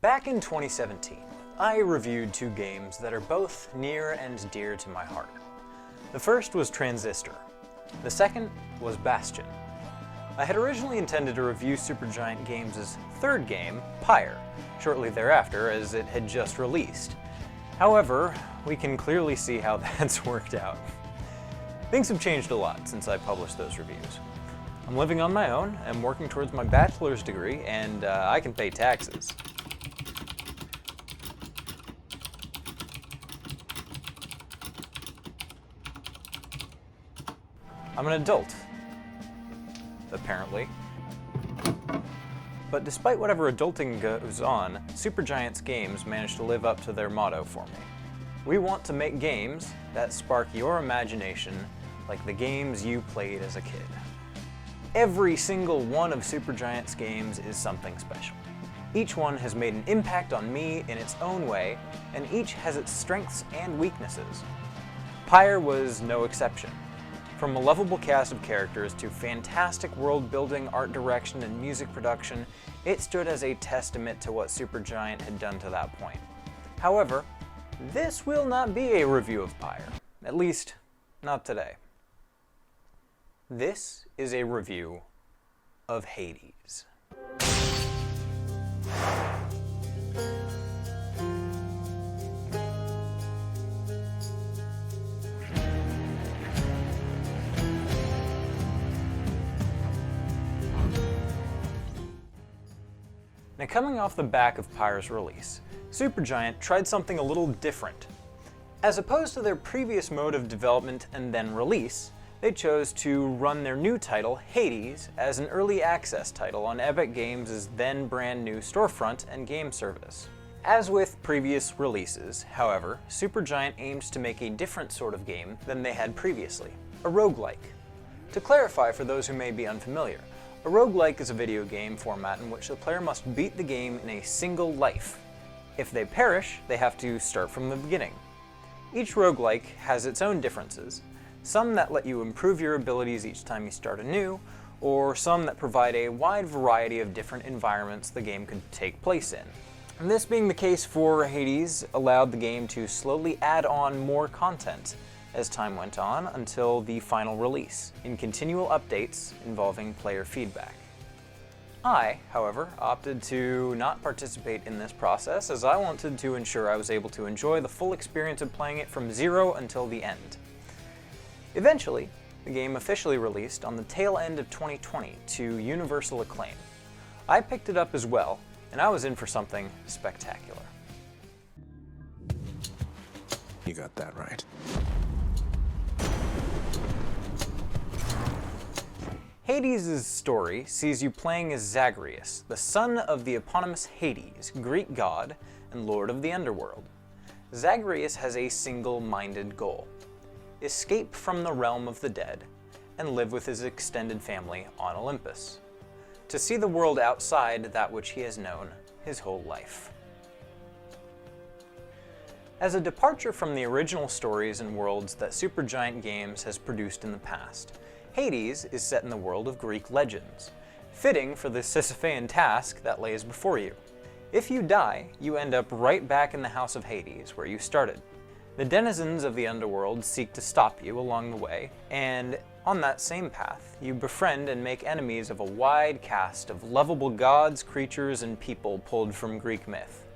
Back in 2017, I reviewed two games that are both near and dear to my heart. The first was Transistor. The second was Bastion. I had originally intended to review Supergiant Games' third game, Pyre, shortly thereafter as it had just released. However, we can clearly see how that's worked out. Things have changed a lot since I published those reviews. I'm living on my own, I'm working towards my bachelor's degree, and I can pay taxes. I'm an adult, apparently. But despite whatever adulting goes on, Supergiant Games managed to live up to their motto for me. We want to make games that spark your imagination like the games you played as a kid. Every single one of Supergiant's games is something special. Each one has made an impact on me in its own way, and each has its strengths and weaknesses. Pyre was no exception. From a lovable cast of characters to fantastic world building, art direction, and music production, it stood as a testament to what Supergiant had done to that point. However, this will not be a review of Pyre, at least not today. This is a review of Hades. Now, coming off the back of Pyre's release, Supergiant tried something a little different. As opposed to their previous mode of development and then release, they chose to run their new title, Hades, as an early access title on Epic Games' then brand new storefront and game service. As with previous releases, however, Supergiant aimed to make a different sort of game than they had previously, a roguelike. To clarify for those who may be unfamiliar, a roguelike is a video game format in which the player must beat the game in a single life. If they perish, they have to start from the beginning. Each roguelike has its own differences, some that let you improve your abilities each time you start anew, or some that provide a wide variety of different environments the game could take place in. And this being the case for Hades allowed the game to slowly add on more content as time went on until the final release, in continual updates involving player feedback. I, however, opted to not participate in this process as I wanted to ensure I was able to enjoy the full experience of playing it from zero until the end. Eventually, the game officially released on the tail end of 2020 to universal acclaim. I picked it up as well, and I was in for something spectacular. You got that right. Hades' story sees you playing as Zagreus, the son of the eponymous Hades, Greek god and lord of the underworld. Zagreus has a single-minded goal: escape from the realm of the dead and live with his extended family on Olympus, to see the world outside that which he has known his whole life. As a departure from the original stories and worlds that Supergiant Games has produced in the past, Hades is set in the world of Greek legends, fitting for the Sisyphean task that lays before you. If you die, you end up right back in the house of Hades where you started. The denizens of the underworld seek to stop you along the way, and on that same path, you befriend and make enemies of a wide cast of lovable gods, creatures, and people pulled from Greek myth.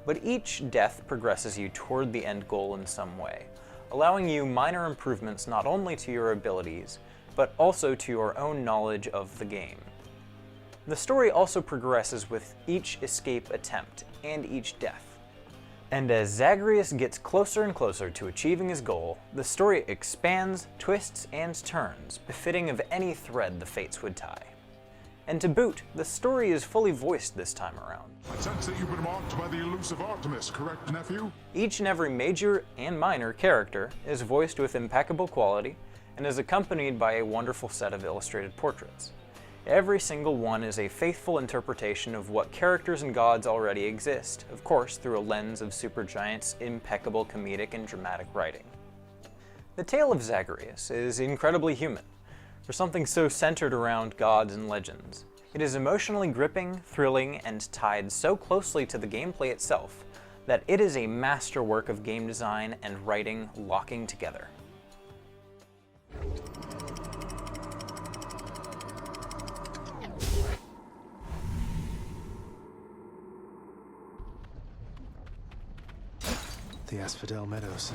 But each death progresses you toward the end goal in some way, allowing you minor improvements not only to your abilities, but also to your own knowledge of the game. The story also progresses with each escape attempt and each death. And as Zagreus gets closer and closer to achieving his goal, the story expands, twists, and turns, befitting of any thread the fates would tie. And to boot, the story is fully voiced this time around. I sense that you've been marked by the elusive Artemis, correct, nephew? Each and every major and minor character is voiced with impeccable quality and is accompanied by a wonderful set of illustrated portraits. Every single one is a faithful interpretation of what characters and gods already exist, of course through a lens of Supergiant's impeccable comedic and dramatic writing. The tale of Zagreus is incredibly human. For something so centered around gods and legends, It is emotionally gripping, thrilling, and tied so closely to the gameplay itself that it is a masterwork of game design and writing locking together. The Asphadel Meadows.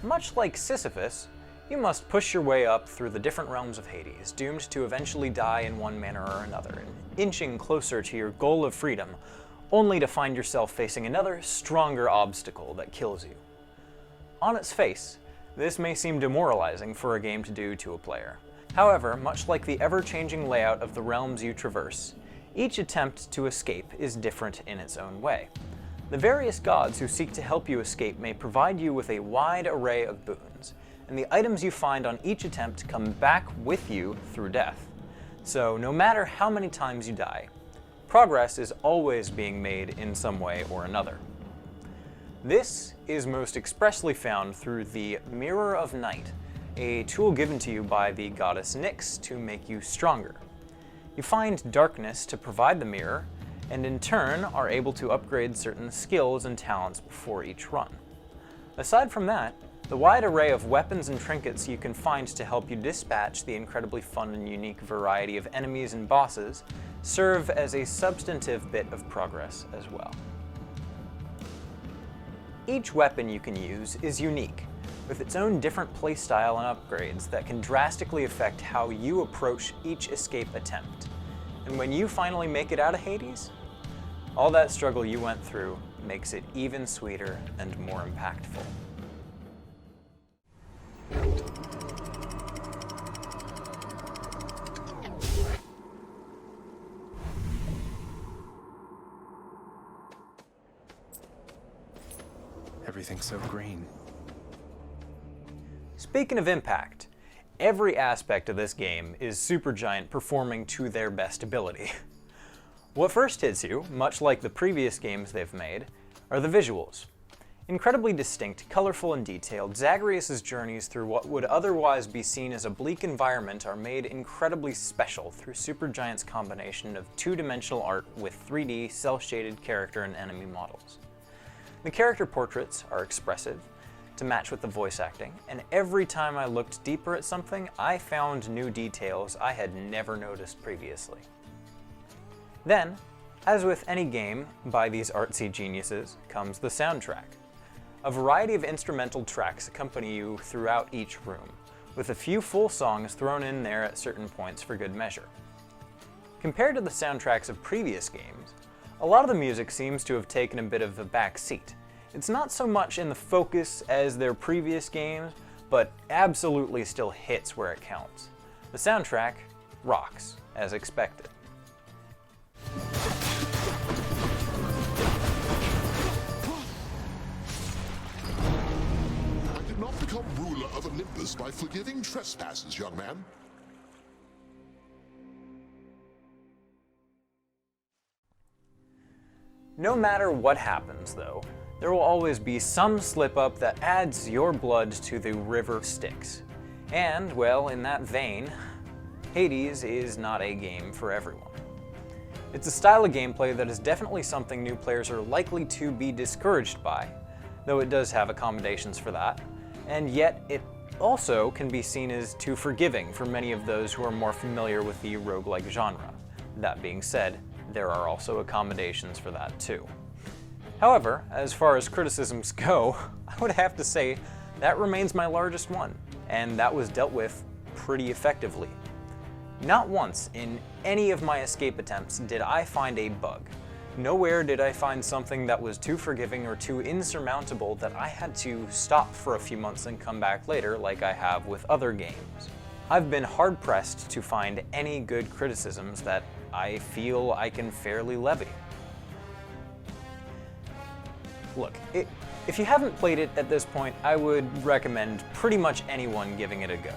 Much like Sisyphus, you must push your way up through the different realms of Hades, doomed to eventually die in one manner or another, and inching closer to your goal of freedom, only to find yourself facing another, stronger obstacle that kills you. On its face, this may seem demoralizing for a game to do to a player. However, much like the ever-changing layout of the realms you traverse, each attempt to escape is different in its own way. The various gods who seek to help you escape may provide you with a wide array of boons, and the items you find on each attempt come back with you through death. So no matter how many times you die, progress is always being made in some way or another. This is most expressly found through the Mirror of Night, a tool given to you by the goddess Nyx to make you stronger. You find darkness to provide the mirror, and in turn are able to upgrade certain skills and talents before each run. Aside from that, the wide array of weapons and trinkets you can find to help you dispatch the incredibly fun and unique variety of enemies and bosses serve as a substantive bit of progress as well. Each weapon you can use is unique, with its own different playstyle and upgrades that can drastically affect how you approach each escape attempt. And when you finally make it out of Hades, all that struggle you went through makes it even sweeter and more impactful. Everything's so green. Speaking of impact, every aspect of this game is Supergiant performing to their best ability. What first hits you, much like the previous games they've made, are the visuals. Incredibly distinct, colorful, and detailed, Zagreus' journeys through what would otherwise be seen as a bleak environment are made incredibly special through Supergiant's combination of two-dimensional art with 3D, cel-shaded character and enemy models. The character portraits are expressive, to match with the voice acting, and every time I looked deeper at something, I found new details I had never noticed previously. Then, as with any game by these artsy geniuses, comes the soundtrack. A variety of instrumental tracks accompany you throughout each room, with a few full songs thrown in there at certain points for good measure. Compared to the soundtracks of previous games, a lot of the music seems to have taken a bit of a back seat. It's not so much in the focus as their previous games, but absolutely still hits where it counts. The soundtrack rocks, as expected. I did not become ruler of Olympus by forgiving trespasses, young man. No matter what happens, though, there will always be some slip-up that adds your blood to the river Styx. And, well, in that vein, Hades is not a game for everyone. It's a style of gameplay that is definitely something new players are likely to be discouraged by, though it does have accommodations for that, and yet it also can be seen as too forgiving for many of those who are more familiar with the roguelike genre. That being said, there are also accommodations for that too. However, as far as criticisms go, I would have to say that remains my largest one, and that was dealt with pretty effectively. Not once in any of my escape attempts did I find a bug. Nowhere did I find something that was too forgiving or too insurmountable that I had to stop for a few months and come back later like I have with other games. I've been hard-pressed to find any good criticisms that I feel I can fairly levy. Look, if you haven't played it at this point, I would recommend pretty much anyone giving it a go.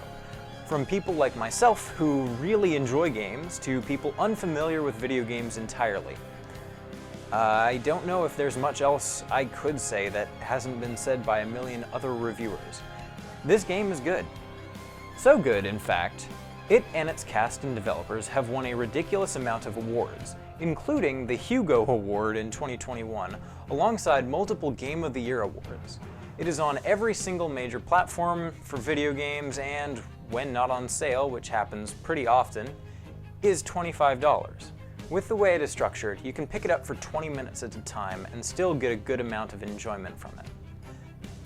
From people like myself who really enjoy games to people unfamiliar with video games entirely. I don't know if there's much else I could say that hasn't been said by a million other reviewers. This game is good. So good, in fact, It and its cast and developers have won a ridiculous amount of awards, including the Hugo Award in 2021, alongside multiple Game of the Year awards. It is on every single major platform for video games and, when not on sale, which happens pretty often, is $25. With the way it is structured, you can pick it up for 20 minutes at a time and still get a good amount of enjoyment from it.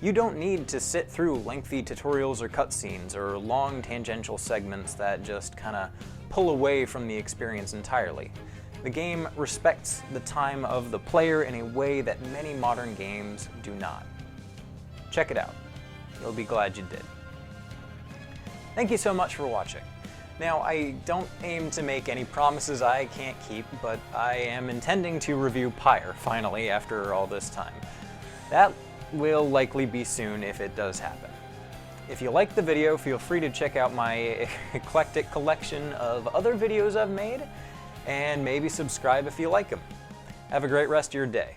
You don't need to sit through lengthy tutorials or cutscenes or long tangential segments that just kinda pull away from the experience entirely. The game respects the time of the player in a way that many modern games do not. Check it out. You'll be glad you did. Thank you so much for watching. Now, I don't aim to make any promises I can't keep, but I am intending to review Pyre, finally, after all this time. That will likely be soon if it does happen. If you liked the video, feel free to check out my eclectic collection of other videos I've made, and maybe subscribe if you like them. Have a great rest of your day.